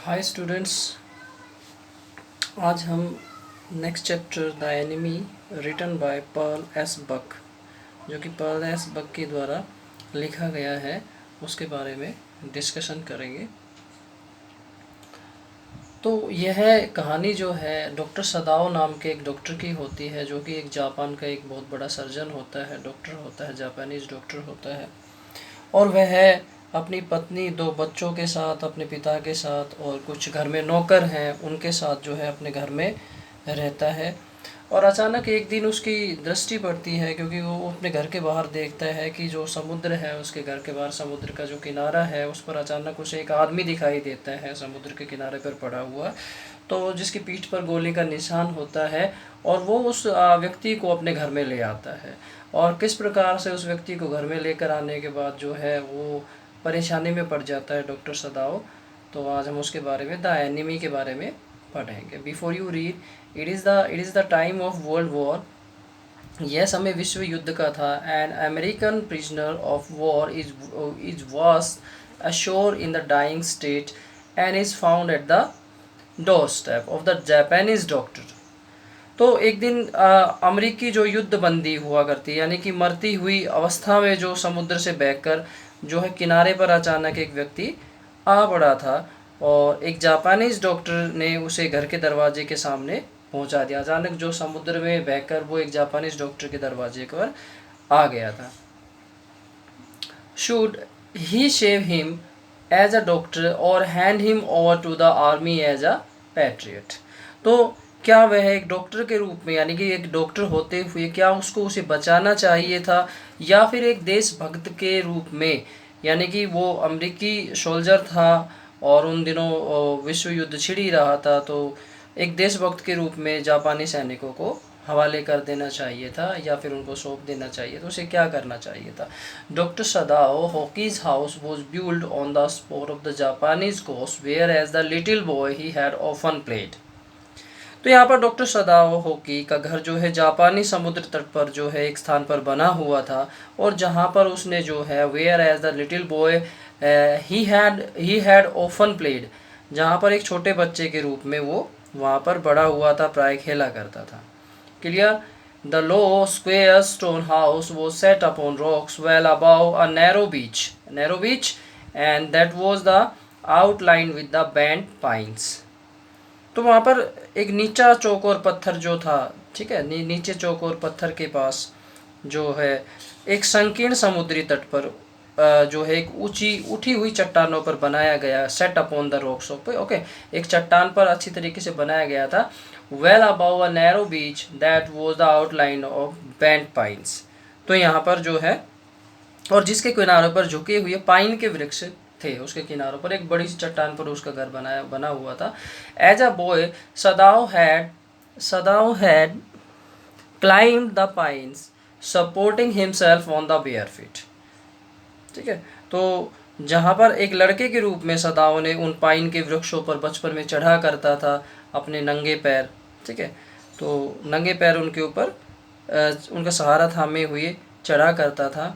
हाय students, आज हम next chapter the enemy written by Pearl S Buck, जो कि पर्ल एस बक के द्वारा लिखा गया है, उसके बारे में डिस्कशन करेंगे। तो यह कहानी जो है डॉक्टर सदाओ नाम के एक डॉक्टर की होती है, जो कि एक जापान का एक बहुत बड़ा सर्जन होता है, डॉक्टर होता है, जापानीज़ डॉक्टर होता है। और वह अपनी पत्नी, दो बच्चों के साथ, अपने पिता के साथ और कुछ घर में नौकर हैं उनके साथ जो है अपने घर में रहता है। और अचानक एक दिन उसकी दृष्टि पड़ती है, क्योंकि वो अपने घर के बाहर देखता है कि जो समुद्र है, उसके घर के बाहर समुद्र का जो किनारा है, उस पर अचानक उसे एक आदमी दिखाई देता है समुद्र के किनारे पर पड़ा हुआ, तो जिसकी पीठ पर गोली का निशान होता है। और वो उस व्यक्ति को अपने घर में ले आता है। और किस प्रकार से उस व्यक्ति को घर में लेकर आने के बाद जो है वो परेशानी में पड़ जाता है डॉक्टर सदाओ। तो आज हम उसके बारे में, द एनिमी के बारे में पढ़ेंगे। Before you read, it is the time of world war. यह समय विश्व युद्ध का था। An American prisoner of war is was ashore in the dying state and is found at the door step of the Japanese doctor. तो एक दिन अमरीकी जो युद्ध बंदी हुआ करती है, यानी कि मरती हुई अवस्था में जो समुद्र से बहकर जो है किनारे पर अचानक एक व्यक्ति आ पड़ा था, और एक जापानीज डॉक्टर ने उसे घर के दरवाजे के सामने पहुंचा दिया। अचानक जो समुद्र में बहकर वो एक जापानीज डॉक्टर के दरवाजे पर आ गया था। Should he save him as a doctor और hand him over to the army as a patriot. तो क्या वह एक डॉक्टर के रूप में, यानी कि एक डॉक्टर होते हुए, क्या उसको उसे बचाना चाहिए था, या फिर एक देशभक्त के रूप में, यानी कि वो अमेरिकी सोल्जर था और उन दिनों विश्व युद्ध छिड़ ही रहा था, तो एक देशभक्त के रूप में जापानी सैनिकों को हवाले कर देना चाहिए था या फिर उनको सौंप देना चाहिए, तो उसे क्या करना चाहिए था। Doctor Sadao Hoki's house was build on the spot of the Japanese coast where as the little boy he had often played. तो यहाँ पर डॉक्टर सदाओ हॉकी का घर जो है जापानी समुद्र तट पर जो है एक स्थान पर बना हुआ था, और जहाँ पर उसने जो है where as the little boy he had often played, जहाँ पर एक छोटे बच्चे के रूप में वो वहाँ पर बड़ा हुआ था, प्राय खेला करता था। Clear? The low square stone house was set upon rocks well above a narrow beach, and that was the outlined with the bent pines. तो वहाँ पर एक नीचा चौकोर पत्थर जो था, ठीक है, नीचे चौकोर पत्थर के पास जो है एक संकीर्ण समुद्री तट पर जो है एक ऊंची उठी हुई चट्टानों पर बनाया गया, सेट अपॉन द रॉक्स पे, ओके, एक चट्टान पर अच्छी तरीके से बनाया गया था। Well above a narrow beach that was the outline of bent pines. तो यहाँ पर जो है, और जिसके किनारों पर झुके हुए पाइन के वृक्ष थे, उसके किनारों पर एक बड़ी सी चट्टान पर उसका घर बना हुआ था। As a boy Sadao had climbed the pines supporting himself on the bare feet. ठीक है, तो जहाँ पर एक लड़के के रूप में सदाओ ने उन पाइन के वृक्षों पर बचपन में चढ़ा करता था अपने नंगे पैर, ठीक है, तो नंगे पैर उनके ऊपर उनका सहारा थामे हुए चढ़ा करता था।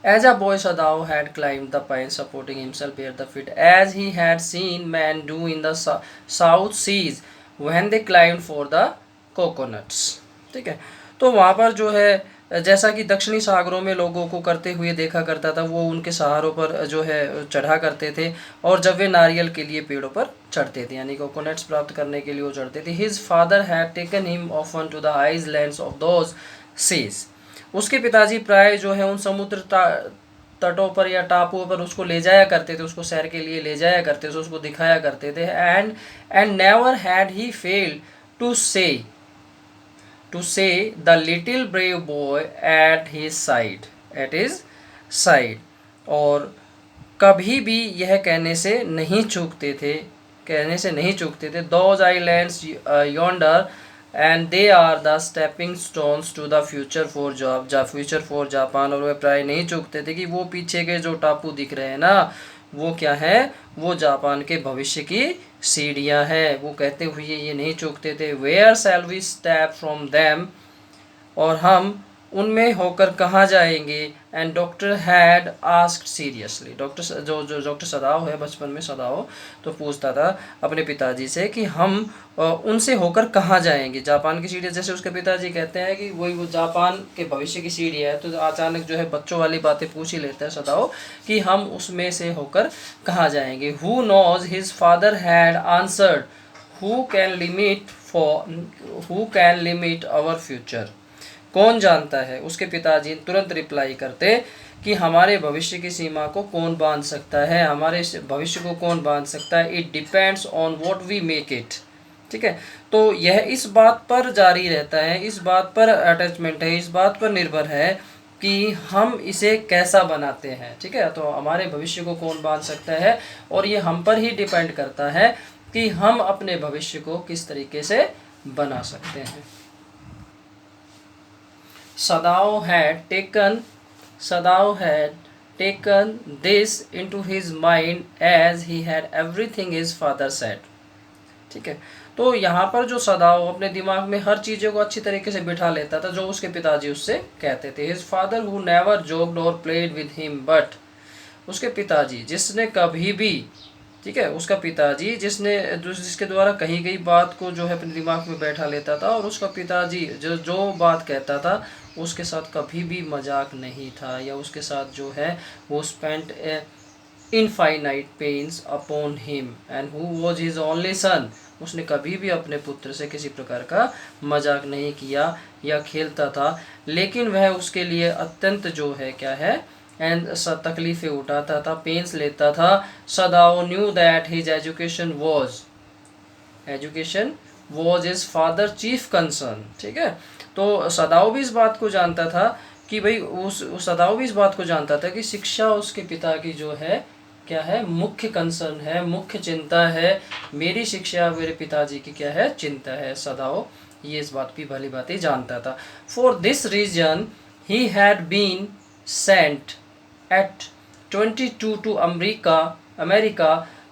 As a boy, Sadao had climbed the pine, supporting himself bare the feet, as he had seen men do in the South Seas when they climbed for the coconuts. ठीक है, तो वहाँ पर जो है जैसा कि दक्षिणी सागरों में लोगों को करते हुए देखा करता था, वो उनके सहारों पर जो है चढ़ा करते थे, और जब वे नारियल के लिए पेड़ों पर चढ़ते थे, यानी कोकोनट्स प्राप्त करने के लिए वो चढ़ते थे। His father had taken him often to the islands of those seas. उसके पिताजी प्राय जो है उन समुद्र तटों पर या टापुओं पर उसको ले जाया करते थे, उसको सैर के लिए ले जाया करते थे, उसको दिखाया करते थे। And never had he failed to say the little brave boy at his side. और कभी भी यह कहने से नहीं चूकते थे, those islands yonder and they are the stepping stones to the future for Japan. और वे प्राय नहीं चूकते थे कि वो पीछे के जो टापू दिख रहे हैं ना, वो क्या है, वो जापान के भविष्य की सीढ़ियाँ हैं। वो कहते हुए ये नहीं चूकते थे, where shall we step from them, और हम उनमें होकर कहाँ जाएंगे। And doctor had asked seriously, doctor जो डॉक्टर सदाओ है, बचपन में सदाओ तो पूछता था अपने पिताजी से कि हम उनसे होकर कहाँ जाएंगे। जापान की सीढ़ी, जैसे उसके पिताजी कहते हैं कि वही वो जापान के भविष्य की सीढ़ी है, तो अचानक जो है बच्चों वाली बातें पूछ ही लेता है सदाओ कि हम उसमें से होकर कहाँ जाएंगे। Who knows his father had answered, who can limit our future. कौन जानता है, उसके पिताजी तुरंत रिप्लाई करते कि हमारे भविष्य की सीमा को कौन बांध सकता है, हमारे भविष्य को कौन बांध सकता है। It depends on what we make it. ठीक है, तो यह इस बात पर जारी रहता है, इस बात पर अटैचमेंट है, इस बात पर निर्भर है कि हम इसे कैसा बनाते हैं। ठीक है, तो हमारे भविष्य को कौन बांध सकता है, और ये हम पर ही डिपेंड करता है कि हम अपने भविष्य को किस तरीके से बना सकते हैं। Sadao had taken this into his mind as he had everything his father said. ठीक है, तो यहाँ पर जो सदाओ अपने दिमाग में हर चीज़ों को अच्छी तरीके से बिठा लेता था जो उसके पिताजी उससे कहते थे। His father who never joked और प्लेड विद हिम, बट उसके पिताजी जिसने कभी भी, ठीक है, उसका पिताजी जिसके द्वारा कही गई बात को जो है अपने दिमाग में बैठा लेता था, और उसका पिताजी जो बात कहता था उसके साथ कभी भी मजाक नहीं था, या उसके साथ जो है वो spent infinite pains upon him and who was his only son. उसने कभी भी अपने पुत्र से किसी प्रकार का मजाक नहीं किया या खेलता था, लेकिन वह उसके लिए अत्यंत जो है क्या है एंड तकलीफ़ें उठाता था, पेन्स लेता था। Sadao knew that his education was his father chief concern. ठीक है, तो सदाओ भी इस बात को जानता था कि भाई सदाओ भी इस बात को जानता था कि शिक्षा उसके पिता की जो है क्या है, मुख्य कंसर्न है, मुख्य चिंता है। मेरी शिक्षा मेरे पिताजी की क्या है, चिंता है। सदाओ ये इस बात भी भली बात ही जानता था। For this reason he had been sent at 22 to America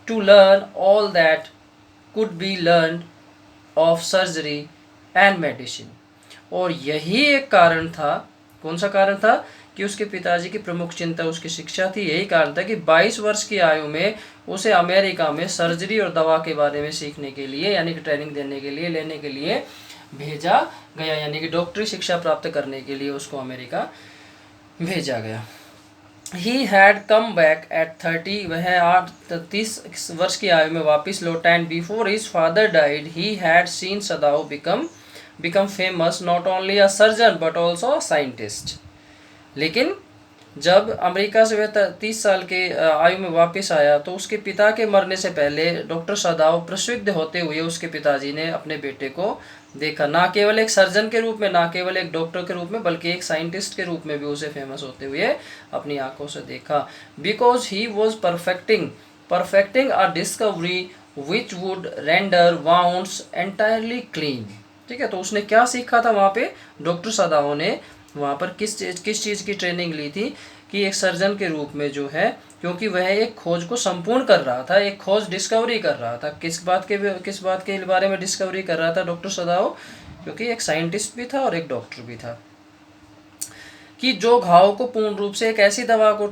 to learn all that could be learned of surgery and medicine। और यही एक कारण था, कौन सा कारण था, कि उसके पिताजी की प्रमुख चिंता उसकी शिक्षा थी। यही कारण था कि 22 वर्ष की आयु में उसे अमेरिका में सर्जरी और दवा के बारे में सीखने के लिए, यानी कि ट्रेनिंग लेने के लिए भेजा गया, यानी कि डॉक्टरी शिक्षा प्राप्त करने के लिए उसको अमेरिका भेजा गया। He had come back at 30, वह 30 वर्ष की आयु में वापस लौटा। And before his father died he had seen Sadao become famous not only a surgeon but also a scientist। लेकिन जब अमेरिका से वह 30 साल के आयु में वापस आया तो उसके पिता के मरने से पहले डॉक्टर सदाओ प्रसिद्ध होते हुए उसके पिताजी ने अपने बेटे को देखा, ना केवल एक सर्जन के रूप में, ना केवल एक डॉक्टर के रूप में, बल्कि एक साइंटिस्ट के रूप में भी उसे फेमस होते हुए अपनी आंखों से देखा। Because he was perfecting a discovery which would render wounds entirely clean. ठीक है, तो उसने क्या सीखा था वहाँ पे, डॉक्टर सदाओ ने वहाँ पर किस चीज़ की ट्रेनिंग ली थी कि एक सर्जन के रूप में जो है, क्योंकि वह एक खोज को संपूर्ण कर रहा था, एक खोज डिस्कवरी कर रहा था। किस बात के बारे में डिस्कवरी कर रहा था डॉक्टर सदाओ, क्योंकि एक साइंटिस्ट भी था और एक डॉक्टर भी था, कि जो घाव को पूर्ण रूप से, एक ऐसी दवा को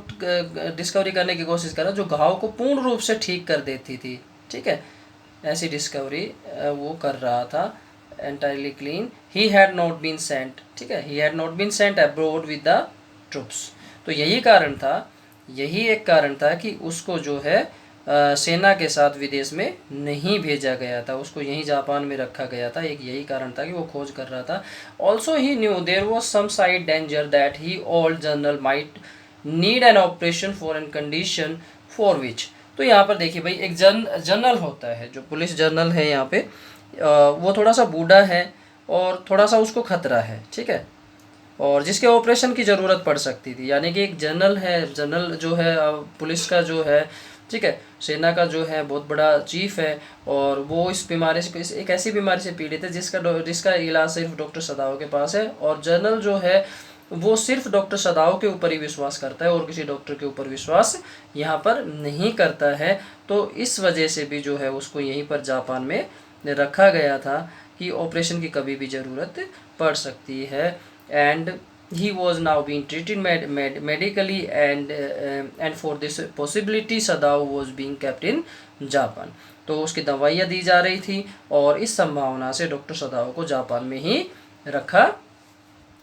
डिस्कवरी करने की कोशिश कर रहा जो घाव को पूर्ण रूप से ठीक कर देती थी। ठीक है, ऐसी डिस्कवरी वो कर रहा था। entirely clean, he had not been sent, ठीक है, he had not been sent abroad with the troops। तो यही एक कारण था कि उसको जो है सेना के साथ विदेश में नहीं भेजा गया था, उसको यहीं जापान में रखा गया था। एक यही कारण था कि वो खोज कर रहा था। Also he knew there was some side danger that he old general might need an operation for an condition for which. तो यहाँ पर देखिए भाई, एक जनरल होता है, जो पुलिस जनरल है यहाँ पे, वो थोड़ा सा बूढ़ा है और थोड़ा सा उसको खतरा है। ठीक है, और जिसके ऑपरेशन की ज़रूरत पड़ सकती थी, यानी कि एक जनरल है, जनरल जो है पुलिस का जो है, ठीक है, सेना का जो है बहुत बड़ा चीफ है, और वो इस बीमारी से, एक ऐसी बीमारी से पीड़ित है जिसका इलाज सिर्फ डॉक्टर सदाओ के पास है। और जनरल जो है वो सिर्फ डॉक्टर सदाओ के ऊपर ही विश्वास करता है और किसी डॉक्टर के ऊपर विश्वास यहाँ पर नहीं करता है। तो इस वजह से भी जो है उसको यहीं पर जापान में रखा गया था कि ऑपरेशन की कभी भी ज़रूरत पड़ सकती है। And he was now being treated medically, and for this possibility Sadao was being kept in Japan. तो उसकी दवाइयाँ दी जा रही थी और इस संभावना से डॉक्टर सदाओ को जापान में ही रखा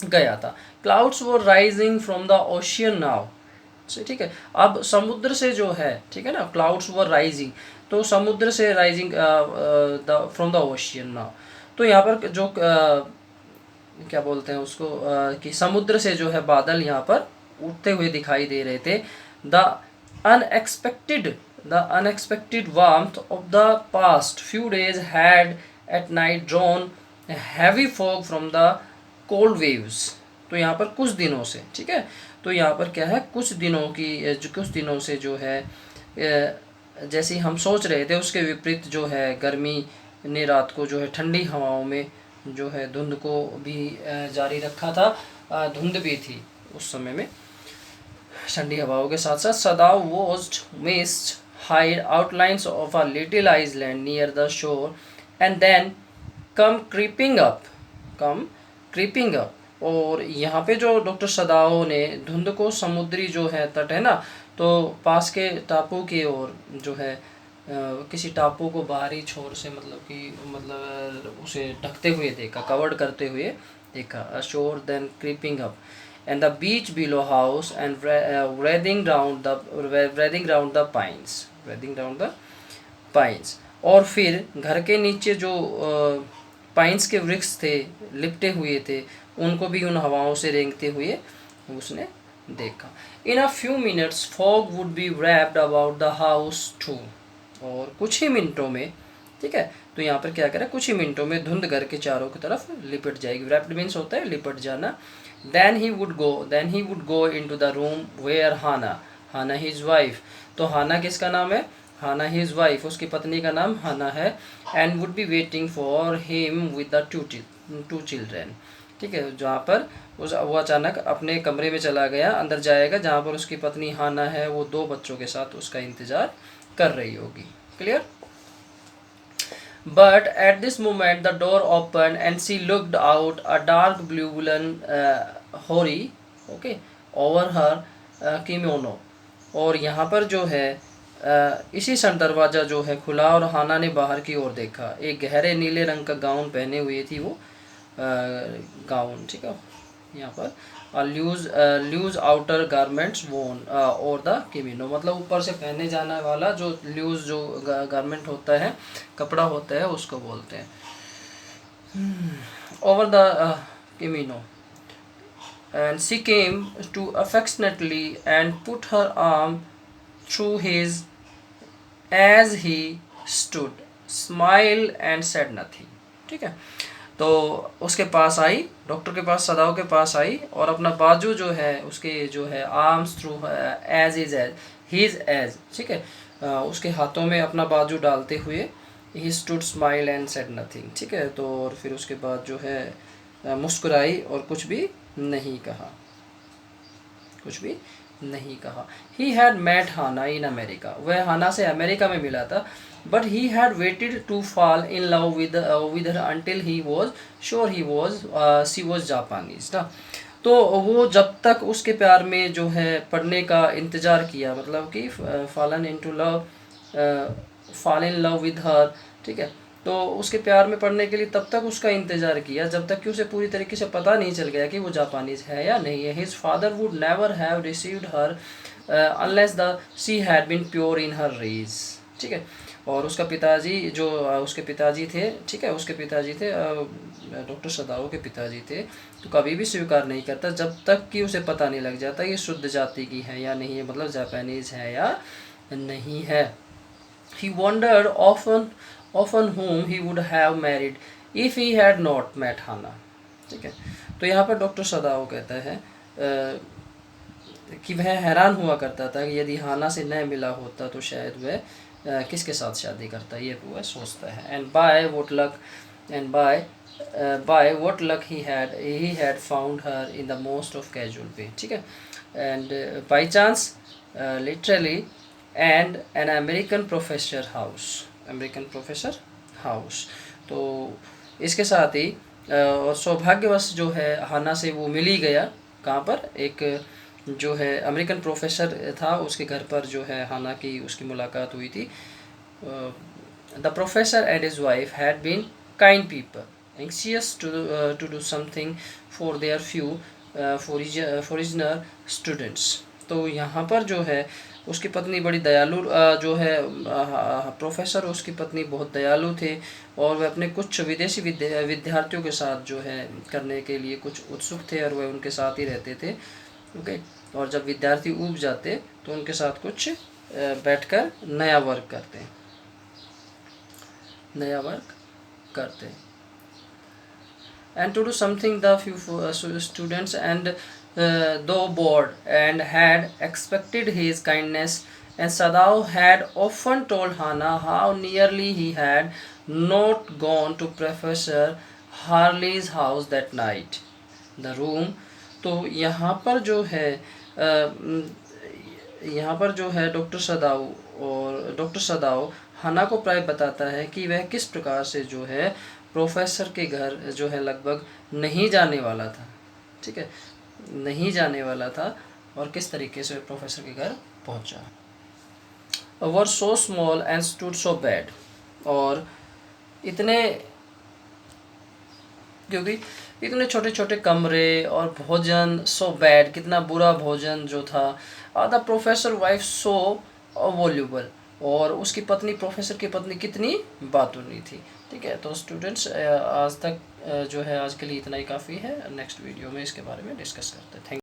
गया था। Clouds were rising from the ocean now, ठीक है। अब समुद्र से जो है, ठीक है ना, क्लाउड्स वर राइजिंग, तो समुद्र से rising from the ocean now. तो यहाँ पर जो क्या बोलते हैं उसको, कि समुद्र से जो है बादल यहाँ पर उठते हुए दिखाई दे रहे थे। The unexpected warmth of the past few days had at night drawn heavy fog from the cold waves. तो यहाँ पर कुछ दिनों से, ठीक है, तो यहाँ पर क्या है, कुछ दिनों से जो है जैसे हम सोच रहे थे उसके विपरीत जो है गर्मी ने रात को जो है ठंडी हवाओं में जो है धुंध को भी जारी रखा था। धुंध भी थी उस समय में ठंडी हवाओं के साथ साथ। Sadao watched mist hide outlines of a little island near the shore and then come creeping up. और यहाँ पे जो डॉक्टर सदाओ ने धुंध को समुद्री जो है तट है ना, तो पास के टापू की ओर जो है किसी टापू को बाहरी छोर से मतलब उसे ढकते हुए देखा, कवर्ड करते हुए देखा। Shore then creeping up and the beach below house and wreathing round the pines. और फिर घर के नीचे जो पाइन्स के वृक्ष थे लिपटे हुए थे, उनको भी उन हवाओं से रेंगते हुए उसने देखा। In a few minutes fog would be wrapped about the house too. और कुछ ही मिनटों में, ठीक है, तो यहाँ पर क्या करें, कुछ ही मिनटों में धुंध घर के चारों की तरफ लिपट जाएगी। wrapped मीन्स होता है लिपट जाना। Then he would go into the room where Hana his wife. तो हाना किसका नाम है, हाना हिज वाइफ, उसकी पत्नी का नाम हाना है। And would be waiting for him with the two children, ठीक है। जहाँ पर वो अचानक अपने कमरे में चला गया, अंदर जाएगा जहाँ पर उसकी पत्नी हाना है, वो 2 बच्चों के साथ उसका इंतजार कर रही होगी। Clear. But at this moment the door opened and she looked out a dark blue woolen hoodie, okay, over her kimono। और यहाँ पर जो है इसी क्षण दरवाज़ा जो है खुला और हाना ने बाहर की ओर देखा। एक गहरे नीले रंग का गाउन पहने हुए थी वो, गाउन, ठीक है। यहाँ पर लूज आउटर गारमेंट्स वोन और द किमिनो, मतलब ऊपर से पहने जाने वाला जो लूज जो गारमेंट होता है, कपड़ा होता है, उसको बोलते हैं over the kimono. And she came to affectionately and put her arm through his as he stood, smile and said nothing, ठीक है। तो उसके पास आई, डॉक्टर के पास, सदाओ के पास आई और अपना बाजू जो है उसके जो है आर्म्स थ्रू एज, ठीक है, उसके हाथों में अपना बाजू डालते हुए ही stood smile and said nothing, ठीक है। तो और फिर उसके बाद जो है मुस्कुराई और कुछ भी नहीं कहा। He had met Hana in America, वह हाना से अमेरिका में मिला था। But he had waited to fall in love with her until he was sure she was Japanese ना। तो वो जब तक उसके प्यार में जो है पड़ने का इंतज़ार किया, मतलब कि fall in love with her, ठीक है। तो उसके प्यार में पड़ने के लिए तब तक उसका इंतज़ार किया जब तक कि उसे पूरी तरीके से पता नहीं चल गया कि वो जापानीज़ है या नहीं है। His father would never have received her unless she had been pure in her race, ठीक है। और उसका पिताजी जो उसके पिताजी थे, ठीक है, उसके पिताजी थे डॉक्टर सदाओ के पिताजी थे, तो कभी भी स्वीकार नहीं करता जब तक कि उसे पता नहीं लग जाता ये शुद्ध जाति की है या नहीं है, मतलब जापानीज़ है या नहीं है। He wondered often whom he would have married if he had not met Hana, ठीक है। तो यहाँ पर डॉक्टर सदाओ कहता है कि वह हैरान हुआ करता था कि यदि हाना से न मिला होता तो शायद वह किसके साथ शादी करता, ये वह सोचता है। And by what luck he had found her in the most of casual way, ठीक है। And by chance literally and an American professor house. तो इसके साथ ही और सौभाग्यवश जो है हाना से वो मिल ही गया, कहाँ पर, एक जो है अमेरिकन प्रोफेसर था, उसके घर पर जो है हाना की उसकी मुलाकात हुई थी. The professor and his wife had been kind people, anxious to do something for their few foreigner students. तो यहाँ पर जो है उसकी पत्नी बड़ी दयालु, जो है प्रोफेसर उसकी पत्नी बहुत दयालु थे, और वे अपने कुछ विदेशी विद्यार्थियों के साथ जो है करने के लिए कुछ उत्सुक थे, और वे उनके साथ ही रहते थे. ओके. और जब विद्यार्थी ऊब जाते तो उनके साथ कुछ बैठकर नया वर्क करते. And to do something, the few students and though bored and had expected his kindness, and Sadao had often told Hannah how nearly he had not gone to Professor Harley's house that night. The room. तो यहाँ पर जो है doctor सदाओ हना को प्राय बताता है कि वह किस प्रकार से जो है प्रोफेसर के घर जो है लगभग नहीं जाने वाला था. ठीक है, नहीं जाने वाला था, और किस तरीके से प्रोफेसर के घर पहुंचा. Were so small and stood so bad. और क्योंकि इतने छोटे छोटे कमरे और भोजन, सो बैड, कितना बुरा भोजन जो था. The professor wife so voluble, और उसकी पत्नी, प्रोफेसर की पत्नी कितनी बातूनी थी. ठीक है, तो स्टूडेंट्स आज तक जो है आज के लिए इतना ही काफ़ी है. नेक्स्ट वीडियो में इसके बारे में डिस्कस करते हैं. थैंक